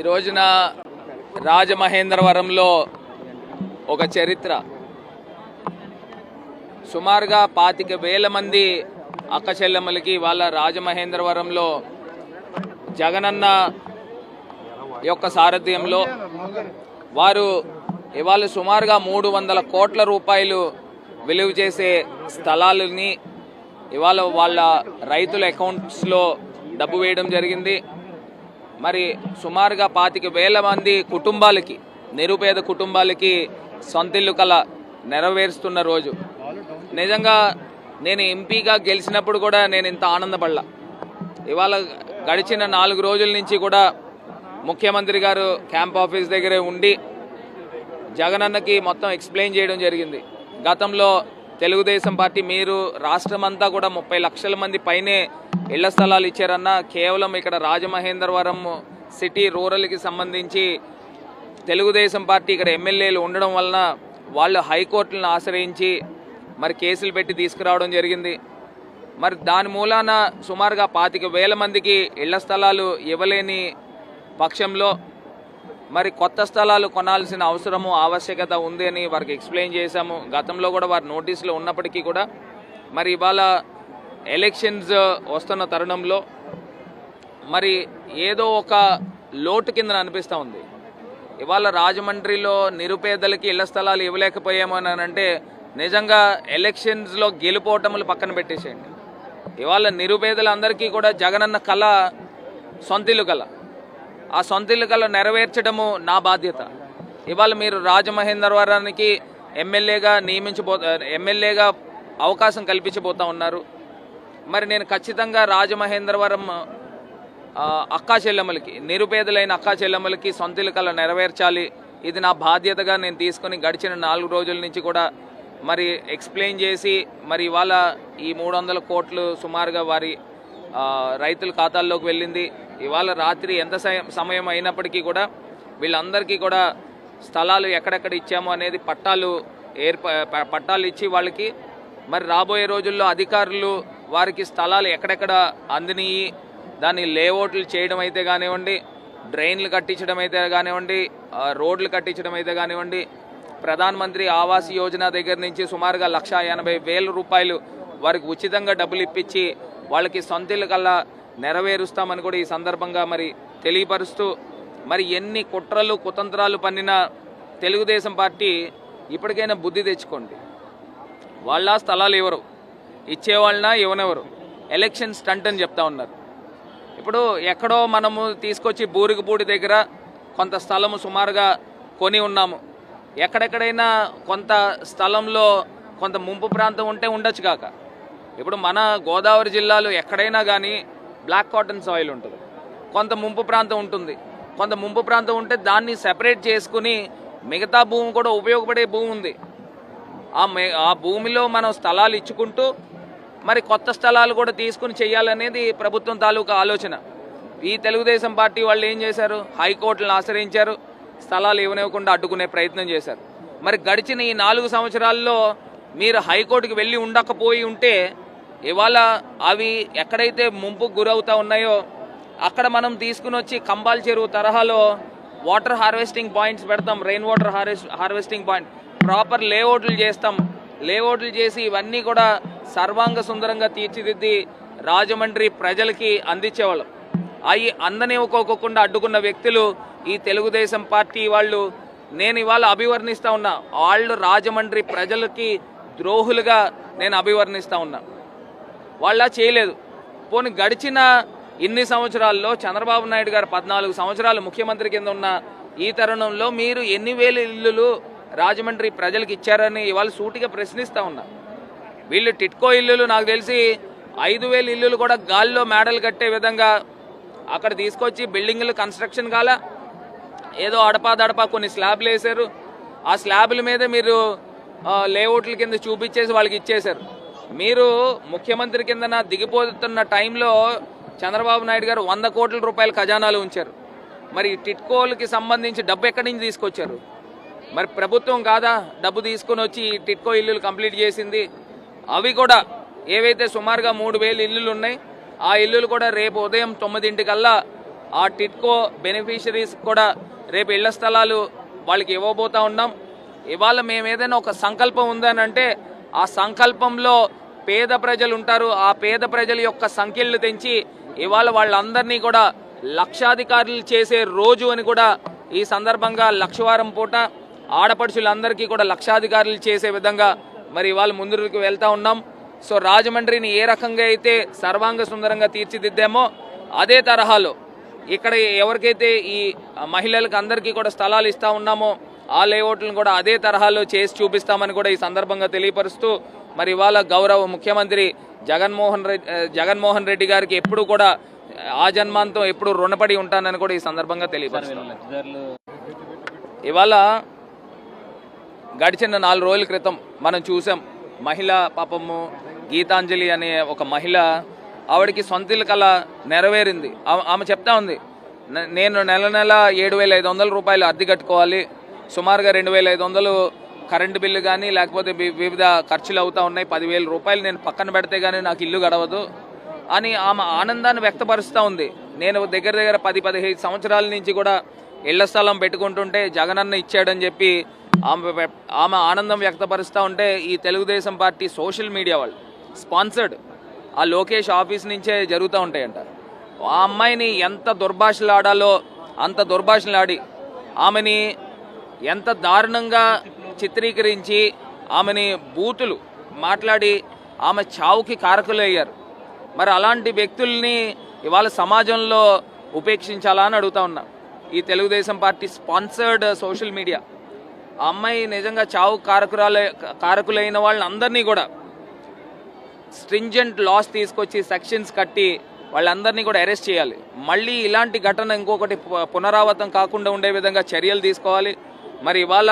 ఈ రోజున రాజమహేంద్రవరంలో ఒక చరిత్ర. సుమారుగా 25,000 మంది అక్క చెల్లెమ్మలకి వాళ్ళ రాజమహేంద్రవరంలో జగనన్న యొక్క సారథ్యంలో వారు ఇవాళ సుమారుగా 300 కోట్ల రూపాయలు విలువ చేసే స్థలాలని ఇవాళ వాళ్ళ రైతుల అకౌంట్స్లో డబ్బు వేయడం జరిగింది. మరి సుమారుగా 25,000 మంది కుటుంబాలకి, నిరుపేద కుటుంబాలకి సొంతిల్లు కల నెరవేరుస్తున్న రోజు. నిజంగా నేను ఎంపీగా గెలిచినప్పుడు కూడా నేను ఇంత ఆనందపడలా. ఇవాళ గడిచిన 4 రోజుల నుంచి కూడా ముఖ్యమంత్రి గారు క్యాంప్ ఆఫీస్ దగ్గరే ఉండి జగనన్నకి మొత్తం ఎక్స్ప్లెయిన్ చేయడం జరిగింది. గతంలో తెలుగుదేశం పార్టీ మీరు రాష్ట్రమంతా కూడా 30 లక్షల మంది పైనే ఇళ్ల స్థలాలు ఇచ్చారన్న, కేవలం ఇక్కడ రాజమహేంద్రవరం సిటీ రూరల్కి సంబంధించి తెలుగుదేశం పార్టీ ఇక్కడ ఎమ్మెల్యేలు ఉండడం వలన వాళ్ళు హైకోర్టులను ఆశ్రయించి మరి కేసులు పెట్టి తీసుకురావడం జరిగింది. మరి దాని మూలాన సుమారుగా 25,000 మందికి ఇళ్ల స్థలాలు ఇవ్వలేని పక్షంలో మరి కొత్త స్థలాలు కొనాల్సిన అవసరము ఆవశ్యకత ఉంది అని వారికి ఎక్స్ప్లెయిన్ చేశాము. గతంలో కూడా వారి నోటీసులో ఉన్నప్పటికీ కూడా మరి ఇవాళ ఎలక్షన్స్ వస్తున్న తరుణంలో మరి ఏదో ఒక లోటు కింద అనిపిస్తూ ఉంది. ఇవాళ రాజమండ్రిలో నిరుపేదలకి ఇళ్ల స్థలాలు ఇవ్వలేకపోయామని అంటే నిజంగా ఎలక్షన్స్లో గెలుపోవటములు పక్కన పెట్టేసేయండి. ఇవాళ నిరుపేదలందరికీ కూడా జగనన్న కళ సొంతిల్లు కళ. ఆ సొంతిల్లు కళ నెరవేర్చడము నా బాధ్యత. ఇవాళ మీరు రాజమహేంద్రవరానికి ఎమ్మెల్యేగా అవకాశం కల్పించబోతా ఉన్నారు. మరి నేను ఖచ్చితంగా రాజమహేంద్రవరం అక్కా చెల్లెమ్మలకి, నిరుపేదలైన అక్కా చెల్లెమ్మలకి సొంతిల్లు కళ నెరవేర్చాలి. ఇది నా బాధ్యతగా నేను తీసుకొని గడిచిన 4 రోజుల నుంచి కూడా మరి ఎక్స్ప్లెయిన్ చేసి మరి ఇవాళ ఈ 300 కోట్లు సుమారుగా వారి రైతుల ఖాతాల్లోకి వెళ్ళింది. ఇవాళ రాత్రి ఎంత సమయం అయినప్పటికీ కూడా వీళ్ళందరికీ కూడా స్థలాలు ఎక్కడెక్కడ ఇచ్చామో అనేది పట్టాలు ఇచ్చి వాళ్ళకి మరి రాబోయే రోజుల్లో అధికారులు వారికి స్థలాలు ఎక్కడెక్కడ అందినయి దాన్ని లేఅవుట్లు చేయడం అయితే కానివ్వండి, డ్రైన్లు కట్టించడం అయితే కానివ్వండి, రోడ్లు కట్టించడం అయితే కానివ్వండి, ప్రధానమంత్రి ఆవాస్ యోజన దగ్గర నుంచి సుమారుగా 1,80,000 రూపాయలు వారికి ఉచితంగా డబ్బులు ఇప్పించి వాళ్ళకి సొంతిల్లు కల్లా నెరవేరుస్తామని కూడా ఈ సందర్భంగా మరి తెలియపరుస్తూ, మరి ఎన్ని కుట్రలు కుతంత్రాలు పన్నిన తెలుగుదేశం పార్టీ ఇప్పటికైనా బుద్ధి తెచ్చుకోండి. వాళ్ళ స్థలాలు ఎవరు ఇచ్చేవాళ్ళనా ఇవ్వనెవరు, ఎలక్షన్ స్టంట్ అని చెప్తా ఉన్నారు. ఇప్పుడు ఎక్కడో మనము తీసుకొచ్చి బూరికపూడి దగ్గర కొంత స్థలము సుమారుగా కొని ఉన్నాము. ఎక్కడెక్కడైనా కొంత స్థలంలో కొంత ముంపు ప్రాంతం ఉంటే ఉండొచ్చు కాక. ఇప్పుడు మన గోదావరి జిల్లాలో ఎక్కడైనా కానీ బ్లాక్ కాటన్ సాయిల్ ఉంటుంది, కొంత ముంపు ప్రాంతం ఉంటుంది. కొంత ముంపు ప్రాంతం ఉంటే దాన్ని సెపరేట్ చేసుకుని మిగతా భూమి కూడా ఉపయోగపడే భూమి ఉంది. ఆ భూమిలో మనం స్థలాలు ఇచ్చుకుంటూ మరి కొత్త స్థలాలు కూడా తీసుకుని చేయాలనేది ప్రభుత్వం తాలూకా ఆలోచన. ఈ తెలుగుదేశం పార్టీ వాళ్ళు ఏం చేశారు, హైకోర్టులను ఆశ్రయించారు, స్థలాలు ఇవ్వనివ్వకుండా అడ్డుకునే ప్రయత్నం చేశారు. మరి గడిచిన ఈ 4 సంవత్సరాల్లో మీరు హైకోర్టుకి వెళ్ళి ఉండకపోయి ఉంటే ఇవాళ అవి ఎక్కడైతే ముంపుకు గురవుతా ఉన్నాయో అక్కడ మనం తీసుకుని వచ్చి కంబాల్ చెరువు తరహాలో వాటర్ హార్వెస్టింగ్ పాయింట్స్ పెడతాం, rain water harvesting point, proper లేఅవుట్లు చేస్తాం. లేఅవుట్లు చేసి ఇవన్నీ కూడా సర్వాంగ సుందరంగా తీర్చిదిద్ది రాజమండ్రి ప్రజలకి అందించేవాళ్ళం. అవి అందనివ్వకోకుండా అడ్డుకున్న వ్యక్తులు ఈ తెలుగుదేశం పార్టీ వాళ్ళు. నేను ఇవాళ అభివర్ణిస్తూ ఉన్నా, వాళ్ళు రాజమండ్రి ప్రజలకి ద్రోహులుగా నేను అభివర్ణిస్తూ ఉన్నా. వాళ్ళ చేయలేదు. పోనీ గడిచిన ఇన్ని సంవత్సరాల్లో చంద్రబాబు నాయుడు గారు 14 సంవత్సరాలు ముఖ్యమంత్రి కింద ఉన్న ఈ తరుణంలో మీరు ఎన్ని వేల ఇల్లులు రాజమండ్రి ప్రజలకు ఇచ్చారని ఇవాళ సూటిగా ప్రశ్నిస్తూ ఉన్నా. వీళ్ళు టిట్కో ఇల్లులు నాకు తెలిసి 5,000 ఇల్లులు కూడా గాల్లో మేడలు కట్టే విధంగా అక్కడ తీసుకొచ్చి బిల్డింగ్లు కన్స్ట్రక్షన్ కాల, ఏదో అడపాదడపా కొన్ని స్లాబ్లు వేశారు. ఆ స్లాబ్ల మీద మీరు లేఅవుట్ల కింద చూపించేసి వాళ్ళకి ఇచ్చేశారు. మీరు ముఖ్యమంత్రి కిందన దిగిపోతున్న టైంలో చంద్రబాబు నాయుడు గారు 100 కోట్ల రూపాయల ఖజానాలు ఉంచారు. మరి టిట్కోలకి సంబంధించి డబ్బు ఎక్కడి నుంచి తీసుకొచ్చారు? మరి ప్రభుత్వం కాదా డబ్బు తీసుకొని వచ్చి టిట్కో ఇల్లులు కంప్లీట్ చేసింది? అవి కూడా ఏవైతే సుమారుగా 3,000 ఇల్లులు ఉన్నాయి ఆ ఇల్లులు కూడా రేపు ఉదయం 9 గంటలకల్లా ఆ టిట్కో బెనిఫిషరీస్ కూడా రేపు ఇళ్ల స్థలాలు వాళ్ళకి ఇవ్వబోతా ఉన్నాం. ఇవాళ మేము ఏదైనా ఒక సంకల్పం ఉందనంటే ఆ సంకల్పంలో పేద ప్రజలు ఉంటారు. ఆ పేద ప్రజల యొక్క సంఖ్యలు తెంచి ఇవాళ వాళ్ళందరినీ కూడా లక్షాధికారులు చేసే రోజు అని కూడా ఈ సందర్భంగా లక్షవారం పూట ఆడపడుచులందరికీ కూడా లక్షాధికారులు చేసే విధంగా మరి ఇవాళ ముందుకు వెళ్తా ఉన్నాం. సో రాజమండ్రిని ఏ రకంగా అయితే సర్వాంగ సుందరంగా తీర్చిదిద్దామో అదే తరహాలో ఇక్కడ ఎవరికైతే ఈ మహిళలకు అందరికీ కూడా స్థలాలు ఇస్తా ఉన్నామో ఆ లేఅవుట్లను కూడా అదే తరహాలో చేసి చూపిస్తామని కూడా ఈ సందర్భంగా తెలియపరుస్తూ మరి ఇవాళ గౌరవ ముఖ్యమంత్రి జగన్మోహన్ రెడ్డి గారికి ఎప్పుడు కూడా ఆ జన్మాంతం ఎప్పుడు రుణపడి ఉంటానని కూడా ఈ సందర్భంగా తెలియపరుస్తున్నాను. ఇవాళ గడిచిన 4 రోజుల క్రితం మనం చూసాం మహిళ పాపము గీతాంజలి అనే ఒక మహిళ ఆవిడకి సొంత ఇల్లు కల నెరవేరింది. ఆమె చెప్తా ఉంది, నేను నెల 7,500 రూపాయలు అద్దె కట్టుకోవాలి, సుమారుగా 2,500 కరెంటు బిల్లు కానీ లేకపోతే వివిధ ఖర్చులు అవుతా ఉన్నాయి, 10,000 రూపాయలు నేను పక్కన పెడితే కానీ నాకు ఇల్లు గడవదు అని ఆమె ఆనందాన్ని వ్యక్తపరుస్తూ ఉంది. నేను దగ్గర 10-15 సంవత్సరాల నుంచి కూడా ఇళ్ల స్థలం పెట్టుకుంటుంటే జగనన్న ఇచ్చాడని చెప్పి ఆమె ఆనందం వ్యక్తపరుస్తూ ఉంటే ఈ తెలుగుదేశం పార్టీ సోషల్ మీడియా వాళ్ళు స్పాన్సర్డ్ ఆ లోకేష్ ఆఫీస్ నుంచే జరుగుతూ ఉంటాయంట. ఆ అమ్మాయిని ఎంత దుర్భాషలు ఆడాలో అంత దుర్భాషలు ఆడి ఆమెని ఎంత దారుణంగా చిత్రీకరించి ఆమెని బూతులు మాట్లాడి ఆమె చావుకి కారకులయ్యారు. మరి అలాంటి వ్యక్తుల్ని ఇవాళ సమాజంలో ఉపేక్షించాలా అని అడుగుతా ఉన్నా. ఈ Telugu Desam party sponsored social media ఆ అమ్మాయి నిజంగా చావు కారకులైన వాళ్ళని అందరినీ కూడా స్ట్రింజెంట్ లాస్ తీసుకొచ్చి సెక్షన్స్ కట్టి వాళ్ళందరినీ కూడా అరెస్ట్ చేయాలి. మళ్ళీ ఇలాంటి ఘటన ఇంకొకటి పునరావృతం కాకుండా ఉండే విధంగా చర్యలు తీసుకోవాలి. మరి ఇవాళ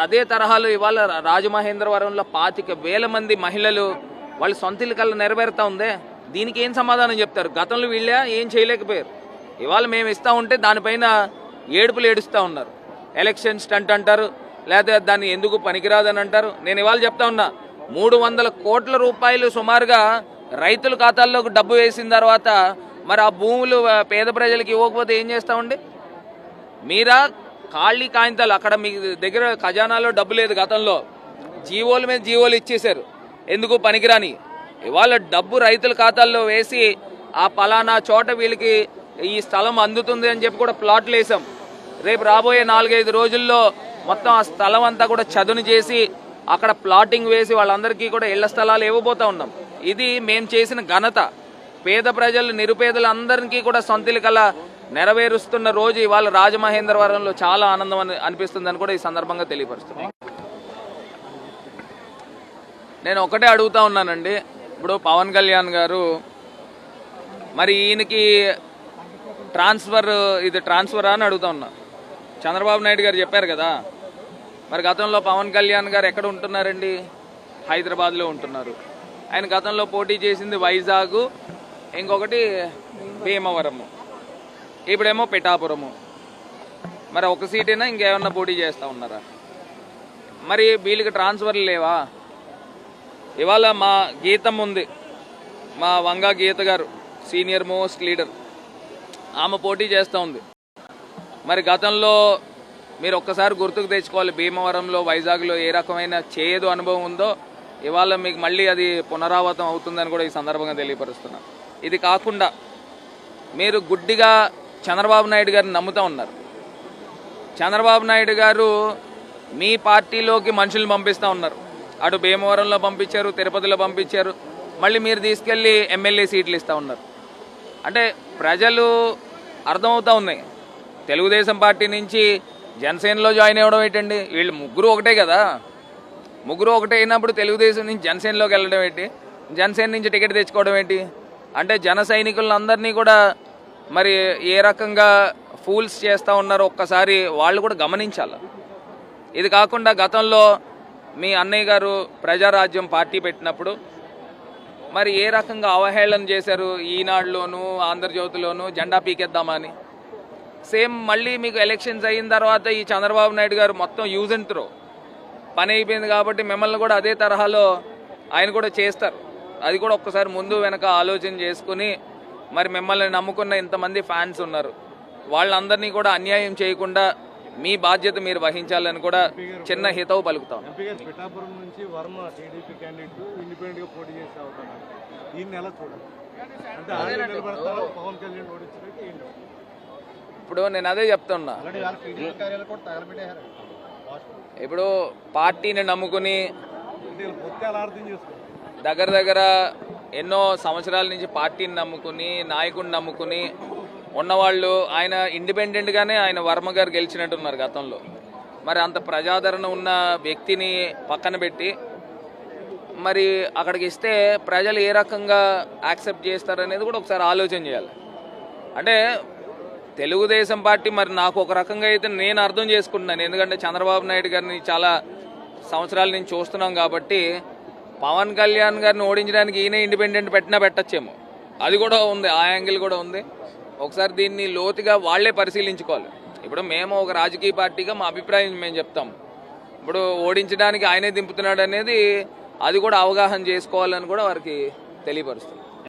అదే తరహాలో ఇవాళ రాజమహేంద్రవరంలో 25,000 మంది మహిళలు వాళ్ళు సొంత ఇల్లు కల్లా నెరవేరుతా ఉందే, దీనికి ఏం సమాధానం చెప్తారు? గతంలో వీళ్ళ ఏం చేయలేకపోయారు. ఇవాళ మేము ఇస్తూ ఉంటే దానిపైన ఏడుపులు ఏడుస్తూ ఉన్నారు. ఎలక్షన్ స్టంట్ అంటారు, లేదా దాన్ని ఎందుకు పనికిరాదని అంటారు. నేను ఇవాళ చెప్తా ఉన్నా, 300 కోట్ల రూపాయలు సుమారుగా రైతుల ఖాతాల్లోకి డబ్బు వేసిన తర్వాత మరి ఆ భూములు పేద ప్రజలకు ఇవ్వకపోతే ఏం చేస్తామండి? మీరా ఖాళీ కాగితాలు అక్కడ మీ దగ్గర ఖజానాలో డబ్బు లేదు, గతంలో జీవోల మీద జీవోలు ఇచ్చేశారు, ఎందుకు పనికిరాని. ఇవాళ డబ్బు రైతుల ఖాతాల్లో వేసి ఆ పలానా చోట వీళ్ళకి ఈ స్థలం అందుతుంది అని చెప్పి కూడా ప్లాట్లు వేసాం. రేపు రాబోయే 4-5 రోజుల్లో మొత్తం ఆ స్థలం అంతా కూడా చదును చేసి అక్కడ ప్లాటింగ్ వేసి వాళ్ళందరికీ కూడా ఇళ్ల స్థలాలు ఇవ్వబోతా ఉన్నాం. ఇది మేము చేసిన ఘనత. పేద ప్రజలు నిరుపేదలు అందరికీ కూడా సొంతిల్లు కల నెరవేరుస్తున్న రోజు ఇవాళ రాజమహేంద్రవరంలో చాలా ఆనందం అనిపిస్తుందని కూడా ఈ సందర్భంగా తెలియపరుస్తున్నాను. నేను ఒకటే అడుగుతా ఉన్నానండి, ఇప్పుడు పవన్ కళ్యాణ్ గారు మరి ఈయనకి ట్రాన్స్ఫర్ అని అడుగుతా ఉన్నా. చంద్రబాబు నాయుడు గారు చెప్పారు కదా, మరి గతంలో పవన్ కళ్యాణ్ గారు ఎక్కడ ఉంటున్నారండి? హైదరాబాద్లో ఉంటున్నారు. ఆయన గతంలో పోటీ చేసింది వైజాగ్, ఇంకొకటి భీమవరము, ఇప్పుడేమో పిఠాపురము. మరి ఒక సీటైనా ఇంకేమన్నా పోటీ చేస్తూ ఉన్నారా? మరి వీళ్ళకి ట్రాన్స్ఫర్లు లేవా? ఇవాళ మా గీతం ఉంది, మా వంగా గీత గారు సీనియర్ మోస్ట్ లీడర్, ఆమె పోటీ చేస్తూ ఉంది. మరి గతంలో మీరు ఒక్కసారి గుర్తుకు తెచ్చుకోవాలి, భీమవరంలో వైజాగ్లో ఏ రకమైన చేదు అనుభవం ఉందో ఇవాళ మీకు మళ్ళీ అది పునరావృతం అవుతుందని కూడా ఈ సందర్భంగా తెలియపరుస్తున్నాను. ఇది కాకుండా మీరు గుడ్డిగా చంద్రబాబు నాయుడు గారిని నమ్ముతూ ఉన్నారు. చంద్రబాబు నాయుడు గారు మీ పార్టీలోకి మనుషులు పంపిస్తూ ఉన్నారు. అటు భీమవరంలో పంపించారు, తిరుపతిలో పంపించారు, మళ్ళీ మీరు తీసుకెళ్ళి ఎమ్మెల్యే సీట్లు ఇస్తూ ఉన్నారు. అంటే ప్రజలు అర్థమవుతూ ఉన్నాయి. తెలుగుదేశం పార్టీ నుంచి జనసేనలో జాయిన్ అవ్వడం ఏంటండి? వీళ్ళు ముగ్గురు ఒకటే కదా. ముగ్గురు ఒకటే అయినప్పుడు తెలుగుదేశం నుంచి జనసేనలోకి వెళ్ళడం ఏంటి? జనసేన నుంచి టికెట్ తెచ్చుకోవడం ఏంటి? అంటే జన సైనికులందరినీ కూడా మరి ఏ రకంగా ఫూల్స్ చేస్తూ ఉన్నారో ఒక్కసారి వాళ్ళు కూడా గమనించాలి. ఇది కాకుండా గతంలో మీ అన్నయ్య గారు ప్రజారాజ్యం పార్టీ పెట్టినప్పుడు మరి ఏ రకంగా అవహేళన చేశారు? ఈనాడులోను ఆంధ్రజ్యోతిలోను జెండా పీకేద్దామని. సేమ్ మళ్ళీ మీకు ఎలక్షన్స్ అయిన తర్వాత ఈ చంద్రబాబు నాయుడు గారు మొత్తం యూజ్ అండ్ త్రో పని అయిపోయింది కాబట్టి మిమ్మల్ని కూడా అదే తరహాలో ఆయన కూడా చేస్తారు. అది కూడా ఒక్కసారి ముందు వెనక ఆలోచన చేసుకుని మరి మిమ్మల్ని నమ్ముకున్న ఇంతమంది ఫ్యాన్స్ ఉన్నారు, వాళ్ళందరినీ కూడా అన్యాయం చేయకుండా మీ బాధ్యత మీరు వహించాలని కూడా చిన్న హితవు పలుకుతాం. పిఠాపురం నుంచి వర్మ టీడీపీ క్యాండిడేట్ ఇండిపెండెంట్ గా పోటీ చేసే అవుతున్నారు. దీన్ని ఎలా చూడాలి? అంటే ఆయన నిలబడతారు, పవన్ కళ్యాణ్ ఓడించినట్టు ఏంటి? ఇప్పుడు నేను అదే చెప్తున్నా, ఇప్పుడు పార్టీని నమ్ముకుని దగ్గర దగ్గర ఎన్నో సంవత్సరాల నుంచి పార్టీని నమ్ముకుని నాయకుడిని నమ్ముకుని ఉన్నవాళ్ళు, ఆయన ఇండిపెండెంట్గానే ఆయన వర్మ గారు గెలిచినట్టున్నారు గతంలో. మరి అంత ప్రజాదరణ ఉన్న వ్యక్తిని పక్కన పెట్టి మరి అక్కడికి ఇస్తే ప్రజలు ఏ రకంగా యాక్సెప్ట్ చేస్తారనేది కూడా ఒకసారి ఆలోచన చేయాలి. అంటే తెలుగుదేశం పార్టీ మరి నాకు ఒక రకంగా అయితే నేను అర్థం చేసుకుంటున్నాను, ఎందుకంటే చంద్రబాబు నాయుడు గారిని చాలా సంవత్సరాల నుంచి చూస్తున్నాం కాబట్టి పవన్ కళ్యాణ్ గారిని ఓడించడానికి ఈయన ఇండిపెండెంట్ పెట్టినా పెట్టచ్చేమో, అది కూడా ఉంది, ఆ యాంగిల్ కూడా ఉంది. ఒకసారి దీన్ని లోతుగా వాళ్లే పరిశీలించుకోవాలి. ఇప్పుడు మేము ఒక రాజకీయ పార్టీగా మా అభిప్రాయం మేము చెప్తాం. ఇప్పుడు ఓడించడానికి ఆయనే దింపుతున్నాడు అనేది అది కూడా అవగాహన చేసుకోవాలని కూడా వారికి తెలియపరుస్తుంది.